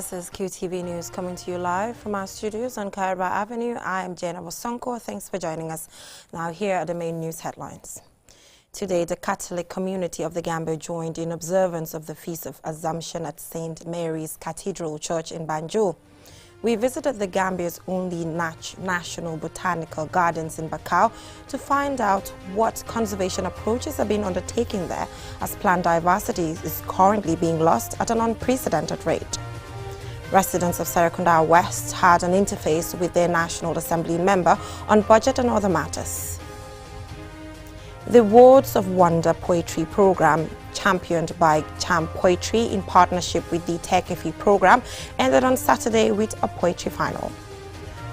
This is QTV News coming to you live from our studios on Kairaba Avenue. I am Jana Wasonko. Thanks for joining us. Now here are the main news headlines. Today, the Catholic community of the Gambia joined in observance of the Feast of Assumption at St. Mary's Cathedral Church in Banjul. We visited the Gambia's only national botanical gardens in Bakau to find out what conservation approaches are being undertaken there, as plant diversity is currently being lost at an unprecedented rate. Residents of Serekunda West had an interface with their National Assembly member on budget and other matters. The Words of Wonder poetry program, championed by Champ Poetry in partnership with the Tekefi program, ended on Saturday with a poetry final.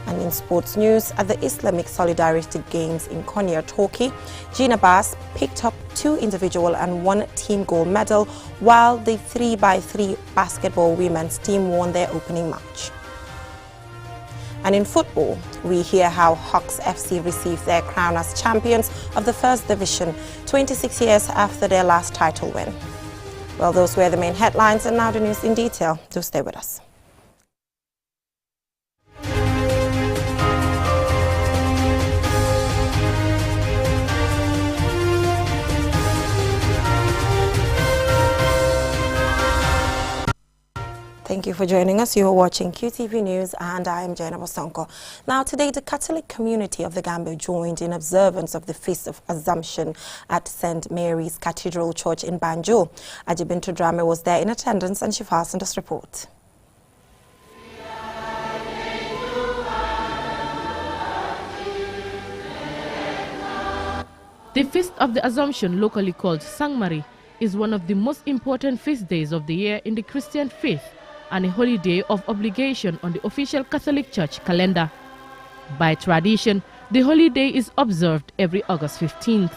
And in sports news, at the Islamic Solidarity Games in Konya, Turkey, Gina Bass picked up 2 individual and 1 team gold medal, while the 3x3 basketball women's team won their opening match. And in football, we hear how Hawks FC received their crown as champions of the First Division 26 years after their last title win. Well, those were the main headlines, and now the news in detail. Do stay with us. Thank you for joining us. You are watching QTV News and I am Jana Wasonko. Now today, the Catholic community of the Gambia joined in observance of the Feast of Assumption at St. Mary's Cathedral Church in Banjul. Ajibintu Drame was there in attendance and she fastened this report. The Feast of the Assumption, locally called Sangmari, is one of the most important feast days of the year in the Christian faith, and a holiday of obligation on the official Catholic Church calendar. By tradition, the holiday is observed every August 15th.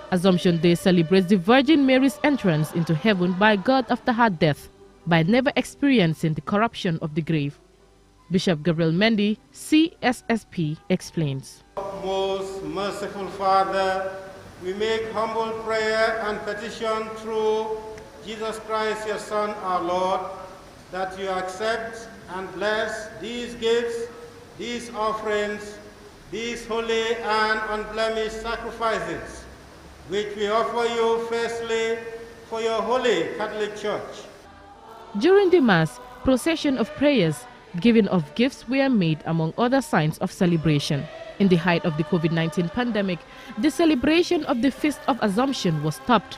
Assumption Day celebrates the Virgin Mary's entrance into heaven by God after her death, by never experiencing the corruption of the grave. Bishop Gabriel Mendy, CSSP, explains. Most merciful Father, we make humble prayer and petition through Jesus Christ, your Son, our Lord, that you accept and bless these gifts, these offerings, these holy and unblemished sacrifices, which we offer you firstly for your holy Catholic Church. During the Mass, procession of prayers, giving of gifts were made among other signs of celebration. In the height of the COVID-19 pandemic, the celebration of the Feast of Assumption was stopped.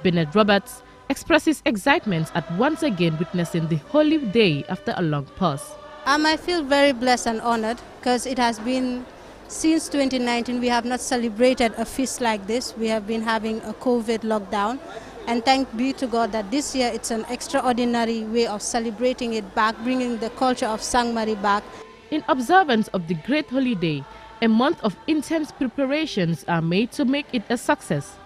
Bernard Roberts expresses excitement at once again witnessing the holy day after a long pause. I feel very blessed and honored because it has been since 2019 we have not celebrated a feast like this. We have been having a COVID lockdown, and thanks be to God that this year it's an extraordinary way of celebrating it back, bringing the culture of Sangmari back. In observance of the great holiday, a month of intense preparations are made to make it a success,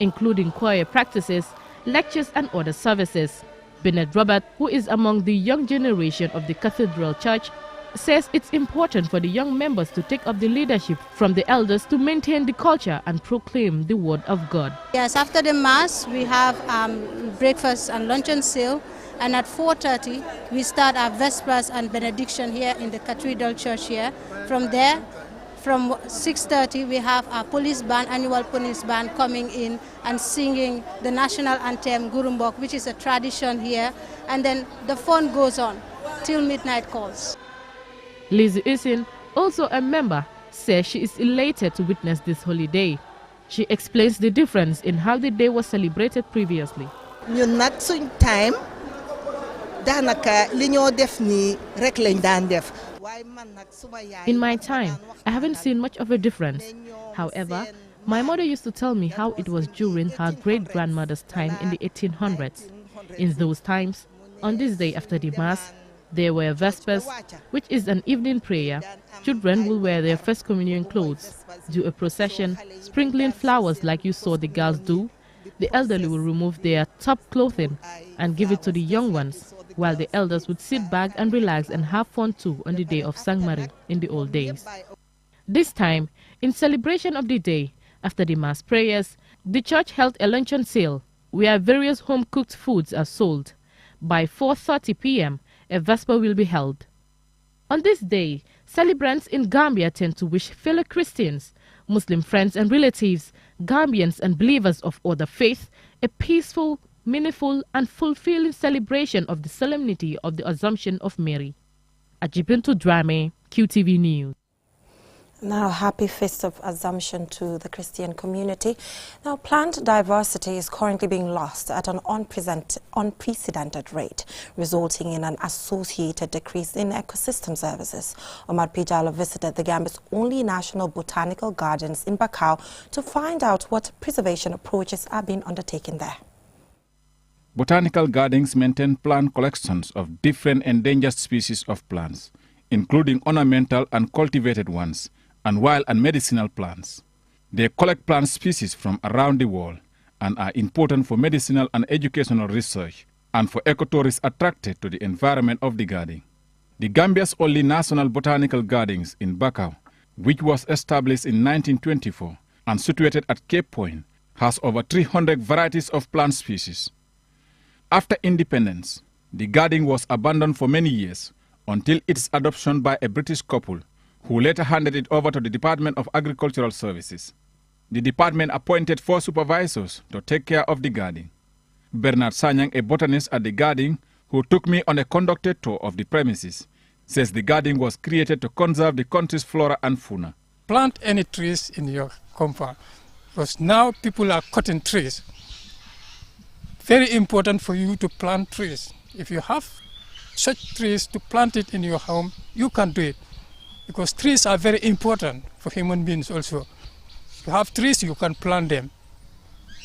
including choir practices, lectures and other services. Bernard Robert, who is among the young generation of the Cathedral Church, says it's important for the young members to take up the leadership from the elders to maintain the culture and proclaim the word of God. Yes, after the Mass, we have breakfast and luncheon sale, and at 4:30 we start our Vespers and Benediction here in the Cathedral Church here. From there, from 6:30 we have our police band, annual police band coming in and singing the national anthem Gurumbok, which is a tradition here, and then the fun goes on till midnight calls. Lizzie Isin, also a member, says she is elated to witness this holiday. She explains the difference in how the day was celebrated previously. Time in my time, I haven't seen much of a difference. However, my mother used to tell me how it was during her great-grandmother's time in the 1800s. In those times, on this day after the Mass, there were Vespers, which is an evening prayer. Children will wear their first communion clothes, do a procession, sprinkling flowers like you saw the girls do. The elderly will remove their top clothing and give it to the young ones, while the elders would sit back and relax and have fun too on the day of Sangmari in the old days. This time, in celebration of the day, after the Mass prayers, the church held a luncheon sale where various home-cooked foods are sold. By 4:30 p.m., a Vesper will be held. On this day, celebrants in Gambia tend to wish fellow Christians, Muslim friends and relatives, Gambians and believers of other faiths a peaceful, meaningful and fulfilling celebration of the solemnity of the Assumption of Mary. Ajibintu Drame, QTV News. Now, happy Feast of Assumption to the Christian community. Now, plant diversity is currently being lost at an unprecedented rate, resulting in an associated decrease in ecosystem services. Omar Pijalo visited the Gambia's only national botanical gardens in Bakau to find out what preservation approaches are being undertaken there. Botanical gardens maintain plant collections of different endangered species of plants, including ornamental and cultivated ones, and wild and medicinal plants. They collect plant species from around the world and are important for medicinal and educational research and for ecotourists attracted to the environment of the garden. The Gambia's only national botanical gardens in Bakau, which was established in 1924 and situated at Cape Point, has over 300 varieties of plant species. After independence, the garden was abandoned for many years until its adoption by a British couple who later handed it over to the Department of Agricultural Services. The department appointed 4 supervisors to take care of the garden. Bernard Sanyang, a botanist at the garden, who took me on a conducted tour of the premises, says the garden was created to conserve the country's flora and fauna. Plant any trees in your compound, because now people are cutting trees. Very important for you to plant trees. If you have such trees to plant it in your home, you can do it. Because trees are very important for human beings also. If you have trees, you can plant them.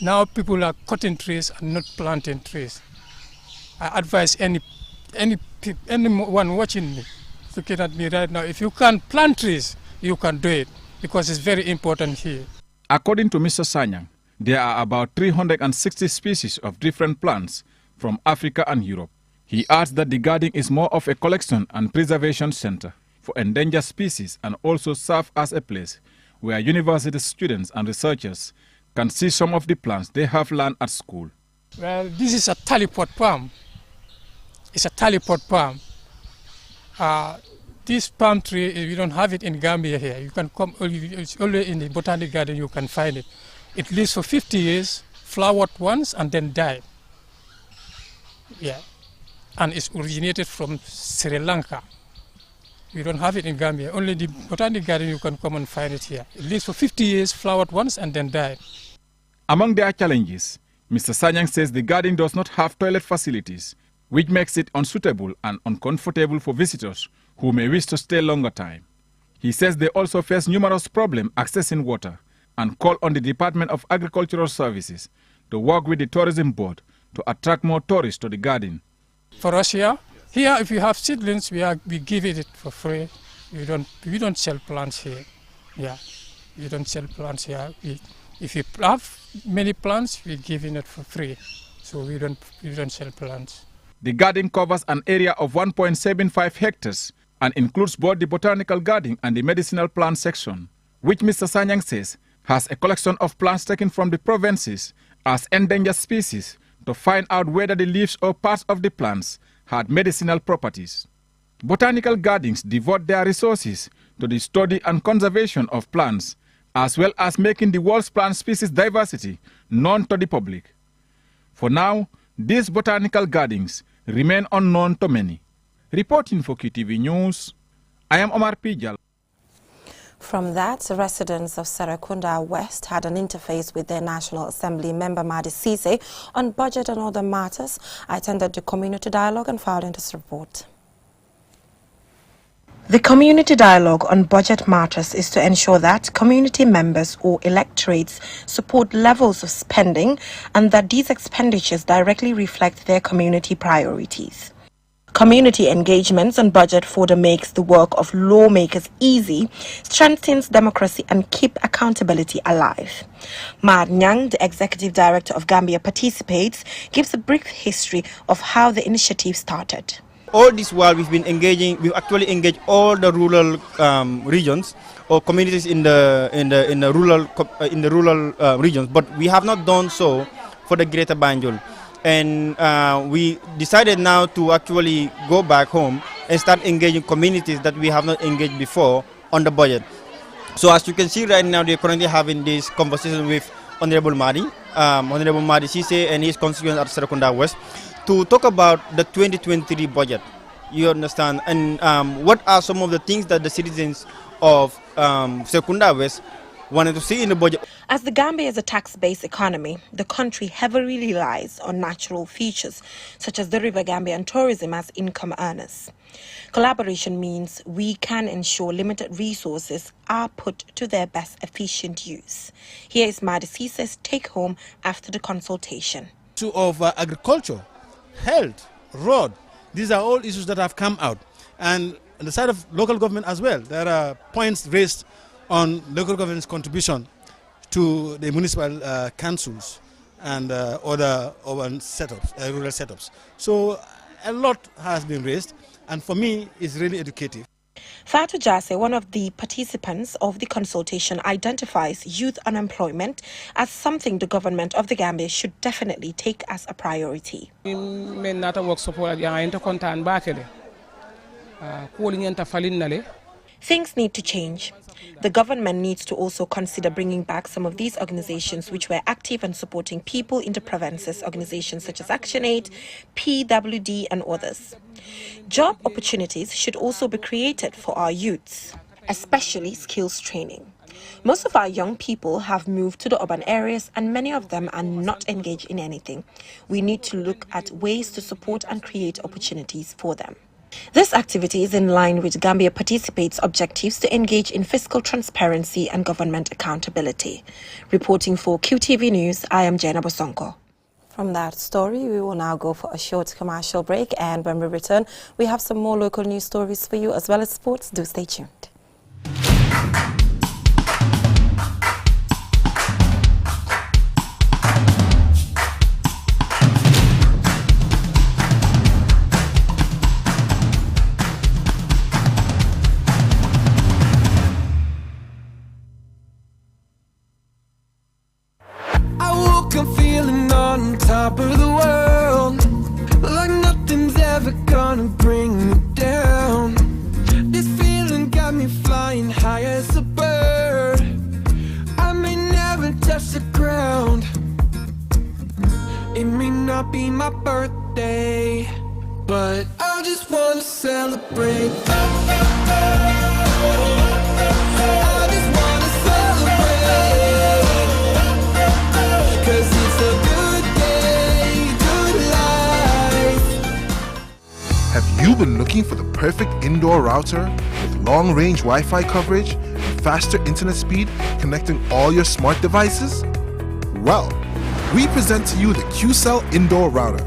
Now people are cutting trees and not planting trees. I advise anyone watching me, looking at me right now, if you can plant trees, you can do it, because it's very important here. According to Mr. Sanyang, there are about 360 species of different plants from Africa and Europe. He adds that the garden is more of a collection and preservation center for endangered species and also serve as a place where university students and researchers can see some of the plants they have learned at school. Well, this is a talipot palm. It's a talipot palm. This palm tree, we don't have it in Gambia here. You can come, it's only in the botanic garden you can find it. It lives for 50 years, flowered once and then died. Yeah, and it's originated from Sri Lanka. We don't have it in Gambia. Only the botanic garden you can come and find it here. It lives for 50 years, flowered once and then died. Among their challenges, Mr. Sanyang says the garden does not have toilet facilities, which makes it unsuitable and uncomfortable for visitors who may wish to stay longer time. He says they also face numerous problems accessing water and call on the Department of Agricultural Services to work with the tourism board to attract more tourists to the garden. For us here, if you have seedlings, we give it for free. We don't sell plants here. Yeah, we don't sell plants here. If you have many plants, we give it for free. So we don't sell plants. The garden covers an area of 1.75 hectares and includes both the botanical garden and the medicinal plant section, which Mr. Sanyang says has a collection of plants taken from the provinces as endangered species to find out whether the leaves or parts of the plants had medicinal properties. Botanical gardens devote their resources to the study and conservation of plants, as well as making the world's plant species diversity known to the public. For now, these botanical gardens remain unknown to many. Reporting for QTV News, I am Omar Pijal. From that, residents of Serekunda West had an interface with their National Assembly member Madi Cisse on budget and other matters. I attended the community dialogue and filed in this report. The community dialogue on budget matters is to ensure that community members or electorates support levels of spending and that these expenditures directly reflect their community priorities. Community engagements on budget further makes the work of lawmakers easy, strengthens democracy and keep accountability alive. Mad Nyang, the executive director of Gambia Participates, gives a brief history of how the initiative started. All this while we've actually engaged all the rural regions or communities in the rural regions, but we have not done so for the Greater Banjul. And we decided now to actually go back home and start engaging communities that we have not engaged before on the budget. So as you can see right now, they're currently having this conversation with Honorable Madi Sise and his constituents at Serekunda West to talk about the 2023 budget. You understand? And what are some of the things that the citizens of Serekunda West wanted to see in the budget? As the Gambia is a tax-based economy, the country heavily relies on natural features such as the River Gambia and tourism as income earners. Collaboration means we can ensure limited resources are put to their best efficient use. Here is Madi Sise's take-home after the consultation. Issue of agriculture, health, road, these are all issues that have come out. And on the side of local government as well, there are points raised on local government's contribution to the municipal councils and other urban setups, rural setups. So a lot has been raised, and for me, it's really educative. Fatu Jase, one of the participants of the consultation, identifies youth unemployment as something the government of the Gambia should definitely take as a priority. Things need to change. The government needs to also consider bringing back some of these organizations which were active and supporting people in the provinces, organizations such as ActionAid, PWD and others. Job opportunities should also be created for our youths, especially skills training. Most of our young people have moved to the urban areas and many of them are not engaged in anything. We need to look at ways to support and create opportunities for them. This activity is in line with Gambia Participates' objectives to engage in fiscal transparency and government accountability. Reporting for QTV News, I am Jenna Bosonko. From that story, we will now go for a short commercial break, and when we return, we have some more local news stories for you as well as sports. Do stay tuned. Top of the world, like nothing's ever gonna bring me down. This feeling got me flying high as a bird. I may never touch the ground. It may not be my birthday, but I just wanna celebrate. I just wanna celebrate, 'cause it's a good day, good life. Have you been looking for the perfect indoor router with long-range Wi-Fi coverage and faster internet speed connecting all your smart devices? Well, we present to you the Qcell Indoor Router,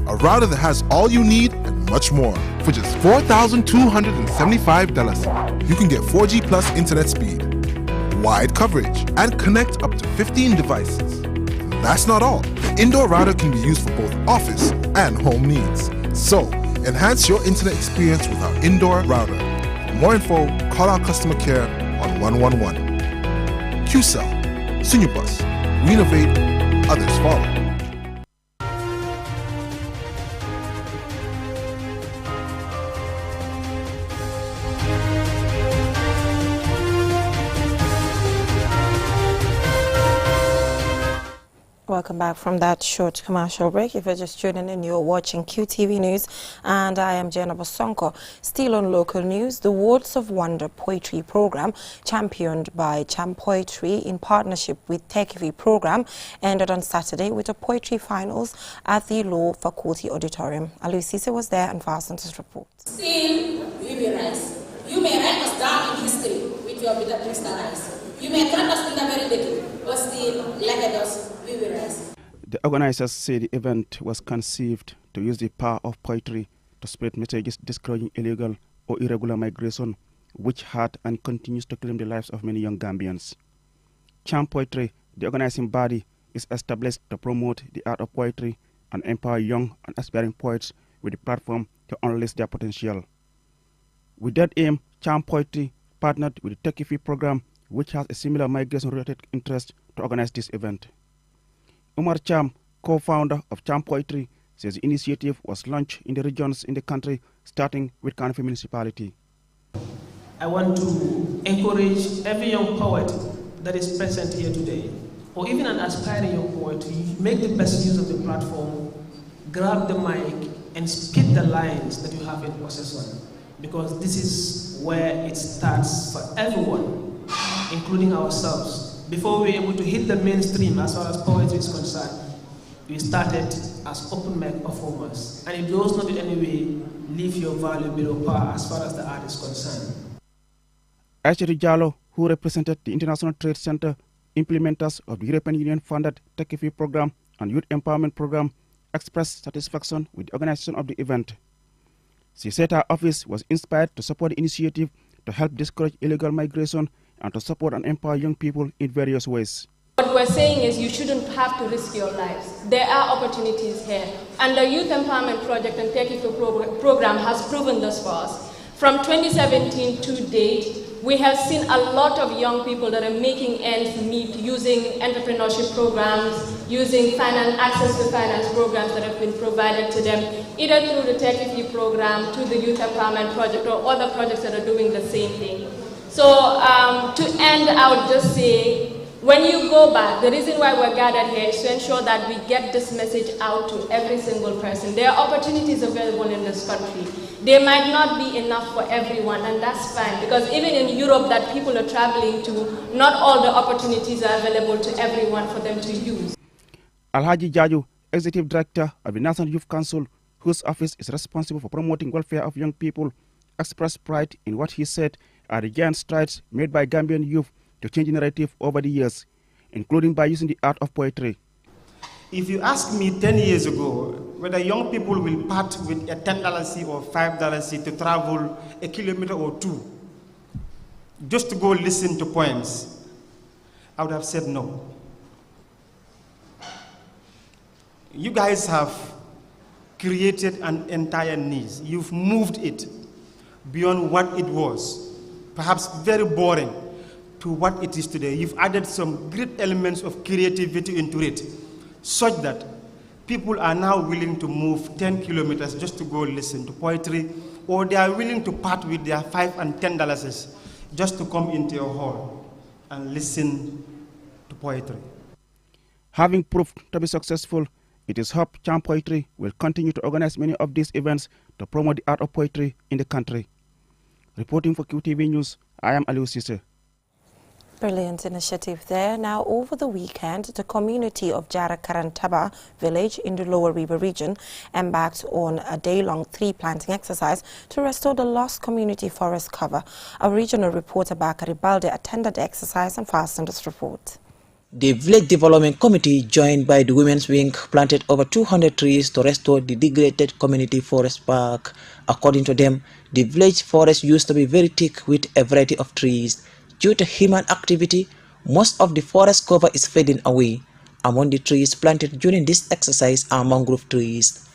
a router that has all you need and much more. For just $4,275, you can get 4G plus internet speed, wide coverage, and connect up to 15 devices. That's not all. The indoor router can be used for both office and home needs. So, enhance your internet experience with our indoor router. For more info, call our customer care on 111. Qcell, Senior Bus. We innovate, others follow. Welcome back from that short commercial break. If you're just tuning in, you're watching QTV News, and I am Jenna Bosonko. Still on local news, the Words of Wonder poetry program, championed by Champ Poetry in partnership with TechV program, ended on Saturday with the poetry finals at the Law Faculty Auditorium. Alu Sise was there and fastened his report. Still, we will rise. You may write us down in history with your bitter crystal eyes. You may cut us in the very little, but still, like us, we will rise. The organizers say the event was conceived to use the power of poetry to spread messages discouraging illegal or irregular migration, which had and continues to claim the lives of many young Gambians. Champ Poetry, the organizing body, is established to promote the art of poetry and empower young and aspiring poets with a platform to unleash their potential. With that aim, Champ Poetry partnered with the TechV program, which has a similar migration-related interest, to organize this event. Umar Cham, co-founder of Champ Poetry, says the initiative was launched in the regions in the country, starting with Kanofi municipality. I want to encourage every young poet that is present here today, or even an aspiring young poet, to make the best use of the platform, grab the mic, and spit the lines that you have in possession. Because this is where it starts for everyone, including ourselves. Before we were able to hit the mainstream as far as poetry is concerned, we started as open mic performers. And it does not in any way leave your value below par as far as the art is concerned. Asheri Jallo, who represented the International Trade Center, implementers of the European Union-funded Techifi program and Youth Empowerment program, expressed satisfaction with the organization of the event. She said her office was inspired to support the initiative to help discourage illegal migration and to support and empower young people in various ways. What we're saying is you shouldn't have to risk your lives. There are opportunities here. And the Youth Empowerment Project and Techifi program has proven this for us. From 2017 to date, we have seen a lot of young people that are making ends meet using entrepreneurship programs, using access to finance programs that have been provided to them, either through the Techifi program, to the Youth Empowerment Project, or other projects that are doing the same thing. So to end, I would just say, when you go back, the reason why we're gathered here is to ensure that we get this message out to every single person. There are opportunities available in this country. They might not be enough for everyone, and that's fine, because even in Europe that people are traveling to, not all the opportunities are available to everyone for them to use. Alhaji Jaju, Executive Director of the National Youth Council, whose office is responsible for promoting welfare of young people, expressed pride in what he said are the giant strides made by Gambian youth to change the narrative over the years, including by using the art of poetry. If you ask me 10 years ago whether young people will part with a $10 or $5 to travel a kilometer or two just to go listen to poems, I would have said no. You guys have created an entire niche. You've moved it beyond what it was, perhaps very boring, to what it is today. You've added some great elements of creativity into it, such that people are now willing to move 10 kilometers just to go listen to poetry, or they are willing to part with their $5 and $10 just to come into your hall and listen to poetry. Having proved to be successful, it is hoped Champ Poetry will continue to organize many of these events to promote the art of poetry in the country. Reporting for QTV News, I am Aliu Sise. Brilliant initiative there. Now, over the weekend, the community of Jara Karantaba village in the Lower River region embarked on a day-long tree planting exercise to restore the lost community forest cover. Our regional reporter Bakari Balde attended the exercise and fastened this report. The Village Development Committee, joined by the Women's Wing, planted over 200 trees to restore the degraded community forest park. According to them, the village forest used to be very thick with a variety of trees. Due to human activity, most of the forest cover is fading away. Among the trees planted during this exercise are mangrove trees.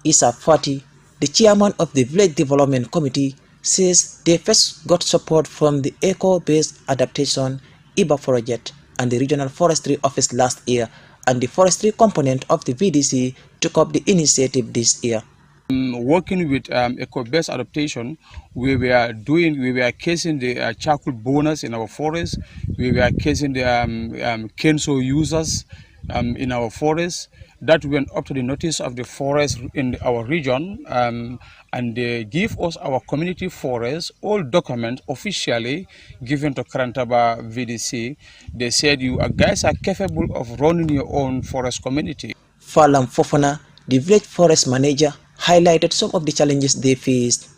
Isa Fati, the chairman of the Village Development Committee, says they first got support from the Eco-Based Adaptation IBA project and the Regional Forestry Office last year, and the forestry component of the VDC took up the initiative this year. Working with eco-based adaptation, we were casing the charcoal burners in our forest. We were casing the cane saw users in our forest. That went up to the notice of the forest in our region, and they give us our community forest, all documents officially given to Karantaba VDC. They said you guys are capable of running your own forest community. Falam Fofana, the village forest manager, highlighted some of the challenges they faced.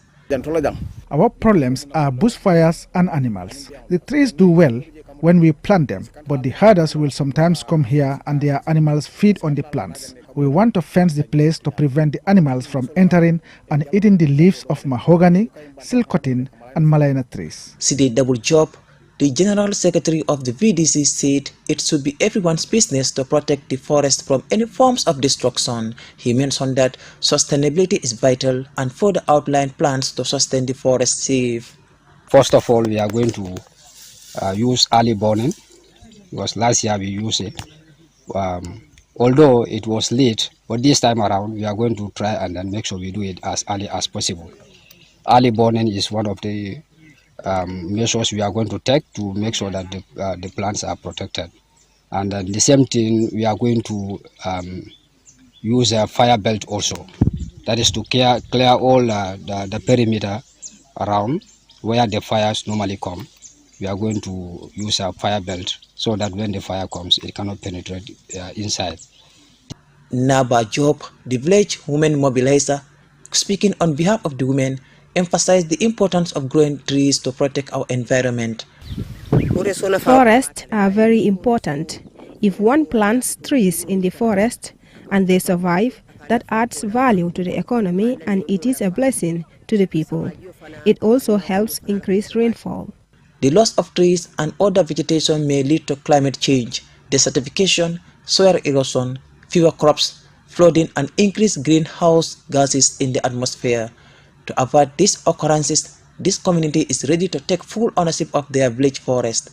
Our problems are bushfires and animals. The trees do well when we plant them, but the herders will sometimes come here and their animals feed on the plants. We want to fence the place to prevent the animals from entering and eating the leaves of mahogany, silk cotton and malina trees. Sidi Double Job, the General Secretary of the VDC, said it should be everyone's business to protect the forest from any forms of destruction. He mentioned that sustainability is vital and further outlined plans to sustain the forest safe. First of all, we are going to use early burning, because last year we used it. Although it was late, but this time around we are going to try and then make sure we do it as early as possible. Early burning is one of the measures we are going to take to make sure that the plants are protected. And the same thing, we are going to use a fire belt also. That is to clear all the perimeter around where the fires normally come. We are going to use a fire belt so that when the fire comes, it cannot penetrate inside. Naba Job, the village women mobilizer, speaking on behalf of the women, emphasized the importance of growing trees to protect our environment. Forests are very important. If one plants trees in the forest and they survive, that adds value to the economy and it is a blessing to the people. It also helps increase rainfall. The loss of trees and other vegetation may lead to climate change, desertification, soil erosion, fewer crops, flooding, and increased greenhouse gases in the atmosphere. To avoid these occurrences, this community is ready to take full ownership of their village forest.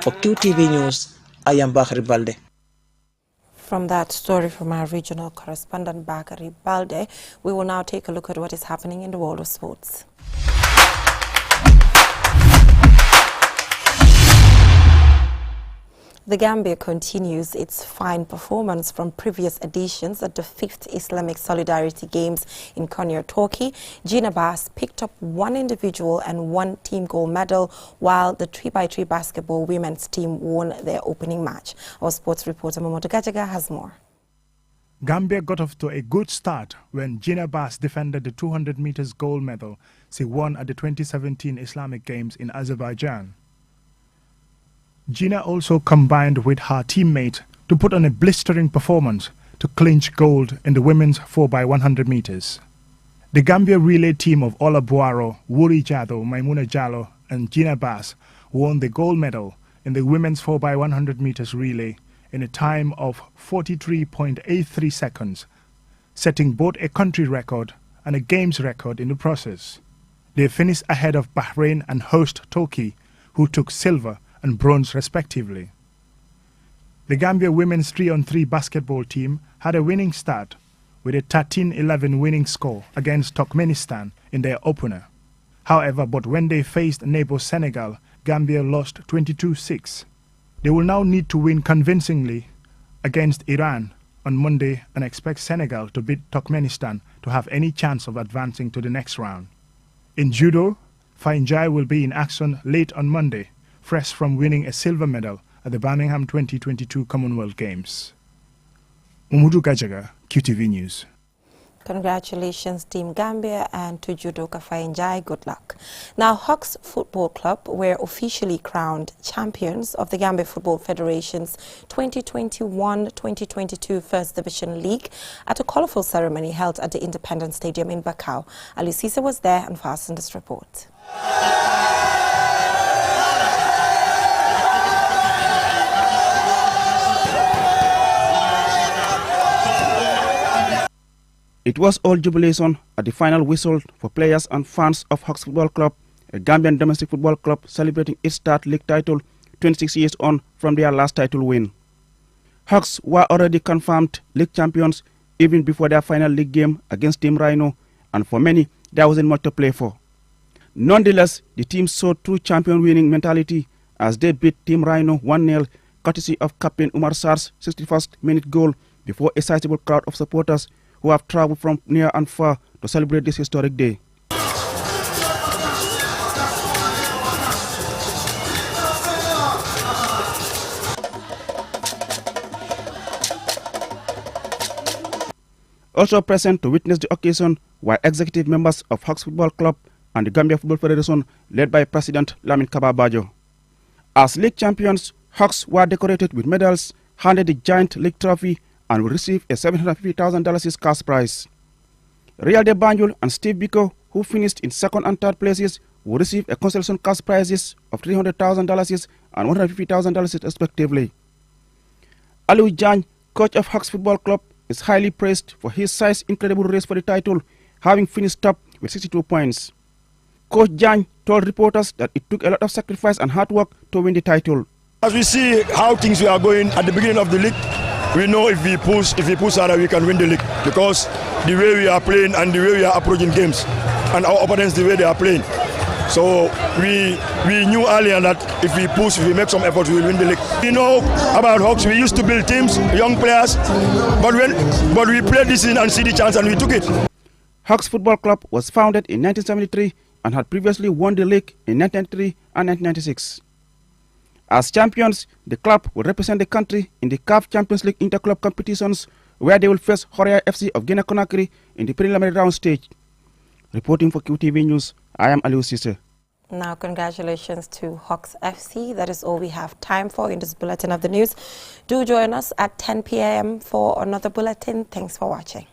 For QTV News, I am Bakari Balde. From that story from our regional correspondent Bakari Balde, we will now take a look at what is happening in the world of sports. The Gambia continues its fine performance from previous editions at the 5th Islamic Solidarity Games in Konya, Turkey. Gina Bass picked up one individual and one team gold medal, while the 3x3 basketball women's team won their opening match. Our sports reporter Momoto Gajaga has more. Gambia got off to a good start when Gina Bass defended the 200 meters gold medal she won at the 2017 Islamic Games in Azerbaijan. Gina also combined with her teammate to put on a blistering performance to clinch gold in the women's 4x100 meters. The Gambia relay team of Ola Buaro, Wuri Jado, Maimuna Jallo and Gina Bass won the gold medal in the women's 4x100 meters relay in a time of 43.83 seconds, setting both a country record and a games record in the process. They finished ahead of Bahrain and host Turkey, who took silver and bronze respectively. The Gambia women's 3-on-3 basketball team had a winning start with a 13-11 winning score against Turkmenistan in their opener. However, but when they faced neighbor Senegal, Gambia lost 22-6. They will now need to win convincingly against Iran on Monday and expect Senegal to beat Turkmenistan to have any chance of advancing to the next round. In judo, Fainjai will be in action late on Monday, fresh from winning a silver medal at the Birmingham 2022 Commonwealth Games. Umudu Gajaga, QTV News. Congratulations, Team Gambia, and to Judoka Fainjai, good luck. Now, Hawks Football Club were officially crowned champions of the Gambia Football Federation's 2021-2022 First Division League at a colourful ceremony held at the Independence Stadium in Bakau. Ali Sise was there and fastened this report. It was all jubilation at the final whistle for players and fans of Hawks Football Club, a Gambian domestic football club celebrating its third league title 26 years on from their last title win. Hawks were already confirmed league champions even before their final league game against Team Rhino, and for many, there wasn't much to play for. Nonetheless, the team showed true champion winning mentality as they beat Team Rhino 1-0, courtesy of Captain Umar Sar's 61st minute goal before a sizable crowd of supporters who have traveled from near and far to celebrate this historic day. Also present to witness the occasion were executive members of Hawks Football Club and the Gambia Football Federation, led by President Lamin Kababajo. As league champions, Hawks were decorated with medals, handed the giant league trophy, and will receive a $750,000 cash prize. Real de Banjul and Steve Biko, who finished in second and third places, will receive a consolation cash prizes of $300,000 and $150,000 respectively. Aliou Jan, coach of Hawks Football Club, is highly praised for his size incredible race for the title, having finished top with 62 points. Coach Jan told reporters that it took a lot of sacrifice and hard work to win the title. As we see how things are going at the beginning of the league, we know if we push harder, we can win the league, because the way we are playing and the way we are approaching games and our opponents, the way they are playing. So we knew earlier that if we push, if we make some efforts, we will win the league. We know about Hawks. We used to build teams, young players, but we played this in and see the chance and we took it. Hawks Football Club was founded in 1973 and had previously won the league in 1993 and 1996. As champions, the club will represent the country in the CAF Champions League interclub competitions, where they will face Horia FC of Guinea-Conakry in the preliminary round stage. Reporting for QTV News, I am Aliou Cisse. Now, congratulations to Hawks FC. That is all we have time for in this bulletin of the news. Do join us at 10 p.m. for another bulletin. Thanks for watching.